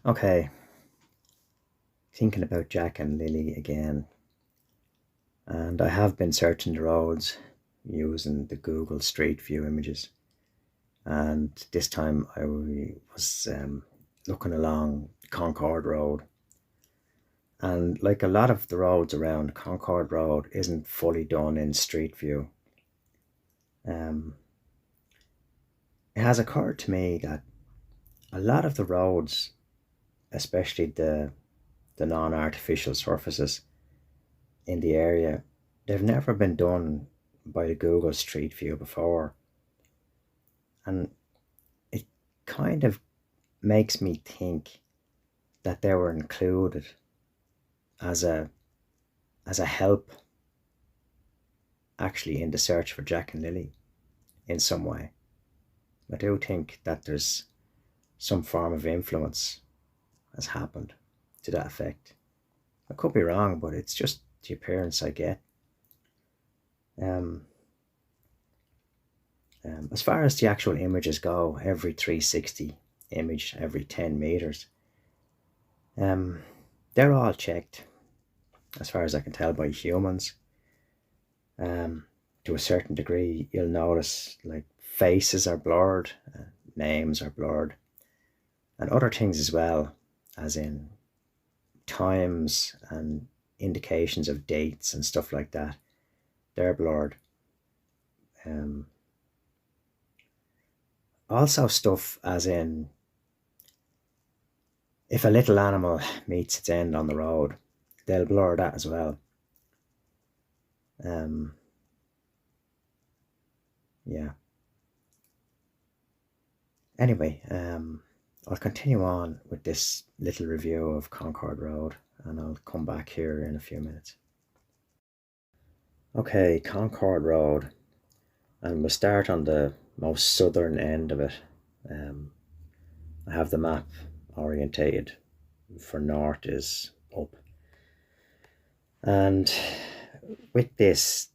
Okay, thinking about Jack and Lily again, and I have been searching the roads using the Google Street View images, and this time I was looking along Concord Road, and like a lot of the roads around Concord Road isn't fully done in Street View. Um, it has occurred to me that a lot of the roads, especially the non-artificial surfaces in the area, they've never been done by the Google Street View before. And it kind of makes me think that they were included as a help actually in the search for Jack and Lily in some way. I do think that there's some form of influence has happened to that effect. I could be wrong, but it's just the appearance I get. Um, as far as the actual images go, every 360 image every 10 meters, um, they're all checked, as far as I can tell, by humans. Um, to a certain degree, you'll notice like faces are blurred, names are blurred, and other things as well, as in times and indications of dates and stuff like that. They're blurred. Um, Also, stuff as in if a little animal meets its end on the road, they'll blur that as well. Um, yeah. Anyway, I'll continue on with this little review of Concord Road and I'll come back here in a few minutes. Okay, Concord Road, and we'll start on the most southern end of it. I have the map orientated for north is up. And with this,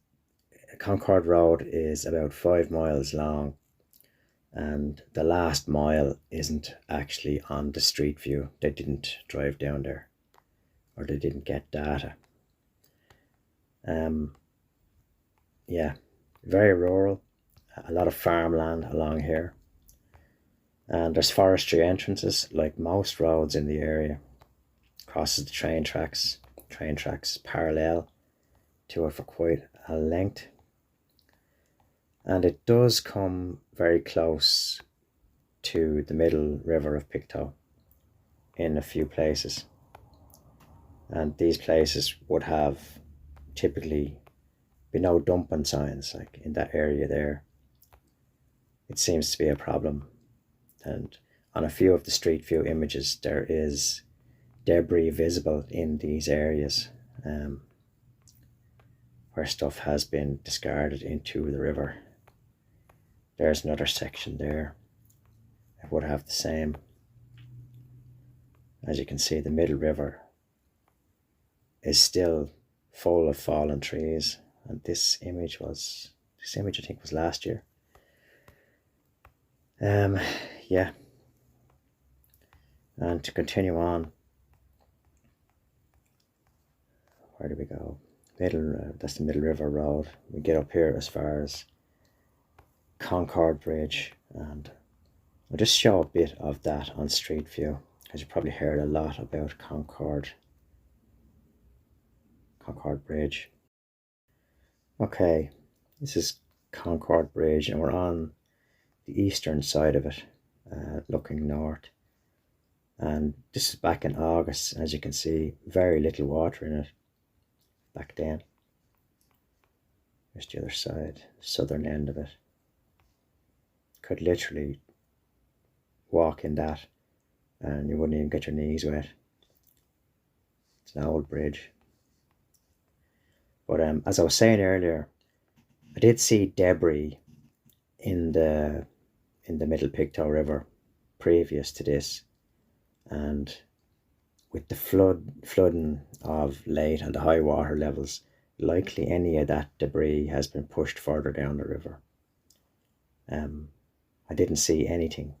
Concord Road is about 5 miles long, and the last mile isn't actually on the street view. They didn't drive down there, or they didn't get data. Yeah, very rural, a lot of farmland along here, and there's forestry entrances like most roads in the area. Crosses the train tracks parallel to it for quite a length, and it does come very close to the middle river of Pictou in a few places, and these places would have typically be no dumping signs. Like in that area there, it seems to be a problem, and on a few of the street view images there is debris visible in these areas, where stuff has been discarded into the river. There's another section there. It would have the same. As you can see, the middle river is still full of fallen trees, and this image I think was last year. Yeah. And to continue on, where do we go? That's the Middle River Road. We get up here as far as Concord Bridge, and I'll just show a bit of that on Street View, because you probably heard a lot about Concord Bridge. Okay, this is Concord Bridge, and we're on the eastern side of it, looking north. And this is back in August. As you can see, very little water in it back then. There's the other side, southern end of it. Could literally walk in that and you wouldn't even get your knees wet. It's an old bridge. But as I was saying earlier, I did see debris in the Middle Pictou River previous to this, and with the flooding of late and the high water levels, likely any of that debris has been pushed further down the river. I didn't see anything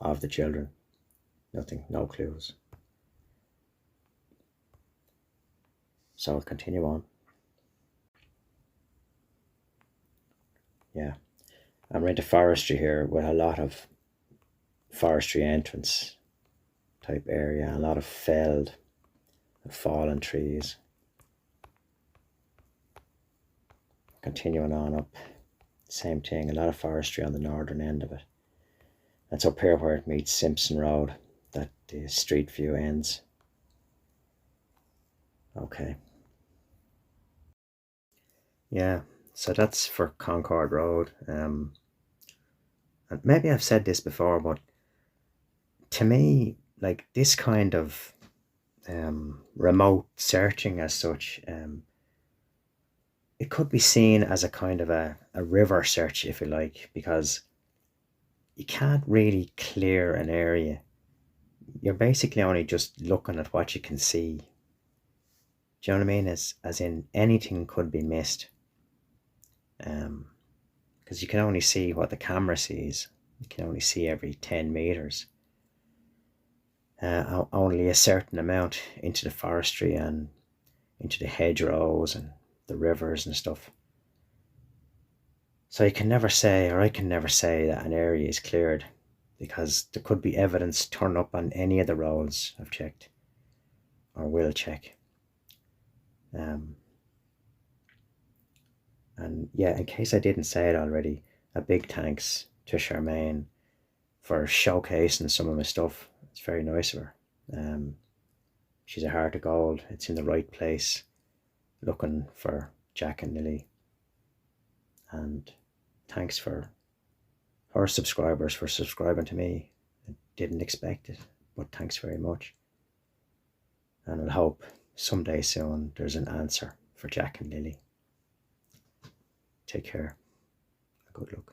of the children. Nothing, no clues. So I'll continue on. Yeah, I'm into forestry here with a lot of forestry entrance type area, a lot of felled and fallen trees. Continuing on up, same thing, a lot of forestry on the northern end of it. That's up here where it meets Simpson Road, that the street view ends. Okay. Yeah, so that's for Concord Road. And maybe I've said this before, but to me, like this kind of remote searching as such, it could be seen as a kind of a river search, if you like, because you can't really clear an area. You're basically only just looking at what you can see. Do you know what I mean? As in anything could be missed. Because you can only see what the camera sees. You can only see every 10 meters. Only a certain amount into the forestry and into the hedgerows and the rivers and stuff. So you can never say, or I can never say, that an area is cleared, because there could be evidence turn up on any of the roads I've checked or will check. And yeah, in case I didn't say it already, a big thanks to Charmaine for showcasing some of my stuff. It's very nice of her. She's a heart of gold. It's in the right place, looking for Jack and Lily. And thanks for her subscribers for subscribing to me. I didn't expect it, but thanks very much. And I hope someday soon there's an answer for Jack and Lily. Take care. Good luck.